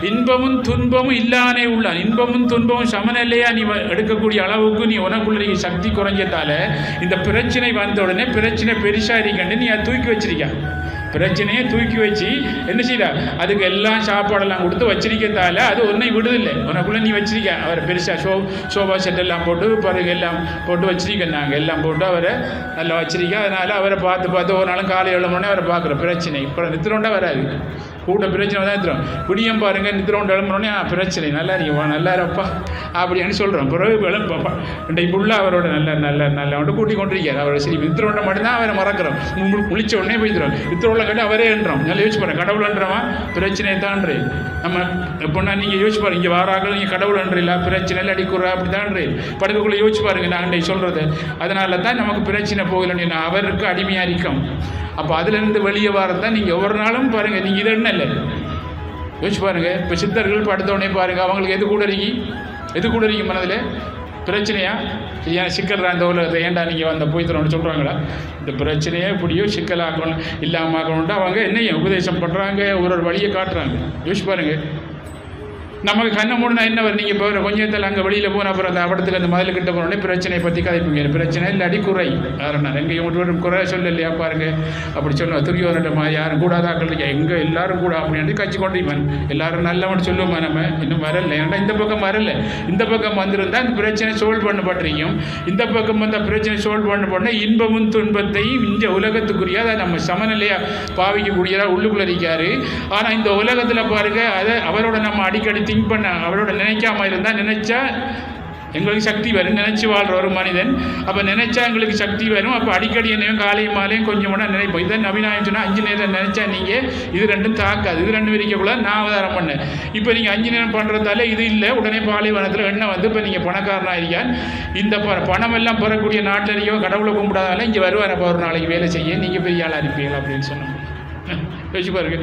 இன்பமும் துன்பமும் இல்லானே உள்ளான். இன்பமும் துன்பமும் சமநிலையாக நீ எடுக்கக்கூடிய அளவுக்கு நீ உனக்குள்ள நீ சக்தி குறைஞ்சதால இந்த பிரச்சனை வந்த உடனே பிரச்சனை பெருசாக இருக்கண்டு நீ அதை தூக்கி வச்சிருக்க. பிரச்சனையை தூக்கி வச்சு என்ன செய்யற, அதுக்கு எல்லாம் சாப்பாடெல்லாம் கொடுத்து வச்சிருக்கதால அது ஒன்றை விடுதில்லை. உனக்குள்ளே நீ வச்சிருக்க. அவரை பெருசாக சோபா செட் எல்லாம் போட்டு பிறகு எல்லாம் போட்டு வச்சிருக்கேன். நாங்கள் எல்லாம் போட்டு அவரை நல்லா வச்சிருக்க. அதனால் அவரை பார்த்து ஒரு நாளும் காலை 7 மணி அவரை பார்க்குறோம். பிரச்சனை இப்போ நித்திரோண்டா வராது. கூட்ட பிரச்சனை தான் நிறுத்துறோம். விடியம் பாருங்கள் நித்திரோண்டு எழும்புறோன்னே பிரச்சனை நல்லா இருக்கா நல்லா இருப்பா அப்படின்னு சொல்கிறோம். பிறகு எழுப்பாப்பா இன்றைக்கு ஃபுல்லாக அவரோட நல்ல வந்து கூட்டிக் கொண்டிருக்கார். அவரை சரி நித்திரோண்டை மட்டும்தான் அவரை மறக்கிறோம். குளிச்ச உடனே போய்த்துறோம். நித்திரோண்டை கட்டி அவரே என்றோம். நல்லா யோசிச்சு பாருங்க. கடவுள்ன்றவன் பிரச்சனை தான்றே. நம்ம எப்படின்னா நீங்கள் யோசிச்சு பாருங்க. இங்கே வாராக்கள் நீங்கள் கடவுள்ன்ற இல்லை பிரச்சனை இல்லை அடிக்குறா அப்படி தான்றே. படுக்கக்குள்ளே யோசிச்சு பாருங்க. நான் அன்றைக்கு சொல்கிறது அதனால தான் நமக்கு பிரச்சனை போகலன்னு அவருக்கு அடிமையாக இருக்கும். அப்போ அதுலேருந்து வெளியே வரதான் நீங்கள் ஒவ்வொரு நாளும் பாருங்கள். நீங்கள் இது என்ன இல்லை யோசிச்சு பாருங்கள். இப்போ சித்தர்கள் படுத்தோடனே பாருங்கள் அவங்களுக்கு எது கூட இருக்கி மனதில் பிரச்சனையா ஏன் சிக்கல் அந்த உலகத்தை ஏன்டா நீங்கள் அந்த போய் தரோன்னு சொல்கிறாங்களா? இந்த பிரச்சனையை எப்படியோ சிக்கலாக்கணும் இல்லாமல் ஆக்கணுன்ட்டு அவங்க என்னையும் உபதேசம் பண்ணுறாங்க. ஒரு வழியை காட்டுறாங்க. யோசிச்சு பாருங்கள். நமக்கு கண்ணை மூடனா என்ன வரும்? நீங்கள் இப்போ கொஞ்சத்தில் அங்கே வெளியில் போன அப்புறம் அந்த அவடத்துக்கு அந்த மதில் கிட்ட போனோடனே பிரச்சனையை பற்றி கதைப்பீங்க. பிரச்சனை இல்லாட்டி குறை யாருன்னா எங்கே மட்டும் குறை சொல்ல இல்லையா பாருங்கள் அப்படி சொல்லுவேன். துரியோனிட்டமா யாரும் கூடாதாக்கள் எங்கே எல்லாரும் கூட அப்படின்னு கட்சி கொண்டிருப்பேன். எல்லாரும் நல்லவன் சொல்லுவோம். நம்ம இன்னும் வரல. ஏன்னா இந்த பக்கம் வரல. இந்த பக்கம் வந்திருந்தால் இந்த பிரச்சனை சோல்வ் பண்ணப்பட்டிருக்கும். இந்த பக்கம் வந்து பிரச்சனை சோல்வ் பண்ண இன்பமும் துன்பத்தையும் இந்த உலகத்துக்குரிய அதை நம்ம சமநிலையாக பாவிக்கக்கூடியதாக உள்ளுக்குள்ளே இருக்காரு. ஆனால் இந்த உலகத்தில் பாருங்கள் அதை அவரோட நம்ம அடிக்கடி திங்க் பண்ண அவரோட நினைக்காம இருந்தால் நினைச்சா எங்களுக்கு சக்தி வரும். நினைச்சு வாழ்கிற ஒரு மனிதன் அப்போ நினைச்சா எங்களுக்கு சக்தி வரும். அப்போ அடிக்கடி என்னையும் காலையும் மாலையும் கொஞ்சம் கூட நினைப்போம். இதை நவீனாயம் சொன்னால் 5 நேரம் நினைச்சா நீங்கள் இது ரெண்டும் தாக்காது. இது ரெண்டும் விரிக்கக்குள்ள நான் அவதாரம் பண்ணேன். இப்போ நீங்கள் 5 நேரம் பண்ணுறதால இது இல்லை. உடனே பாலைவனத்தில் எண்ணெய் வந்து இப்போ நீங்கள் பணக்காரனாக இருக்கான். இந்த பணம் எல்லாம் பெறக்கூடிய நாட்டில் இருக்கோ கடவுளை கும்பிடாதால இங்கே வருவார். அப்போ ஒரு நாளைக்கு வேலை செய்ய நீங்கள் பெரிய ஆளாக இருப்பீங்களா அப்படின்னு சொன்னோம். யோசிச்சு பாருங்க.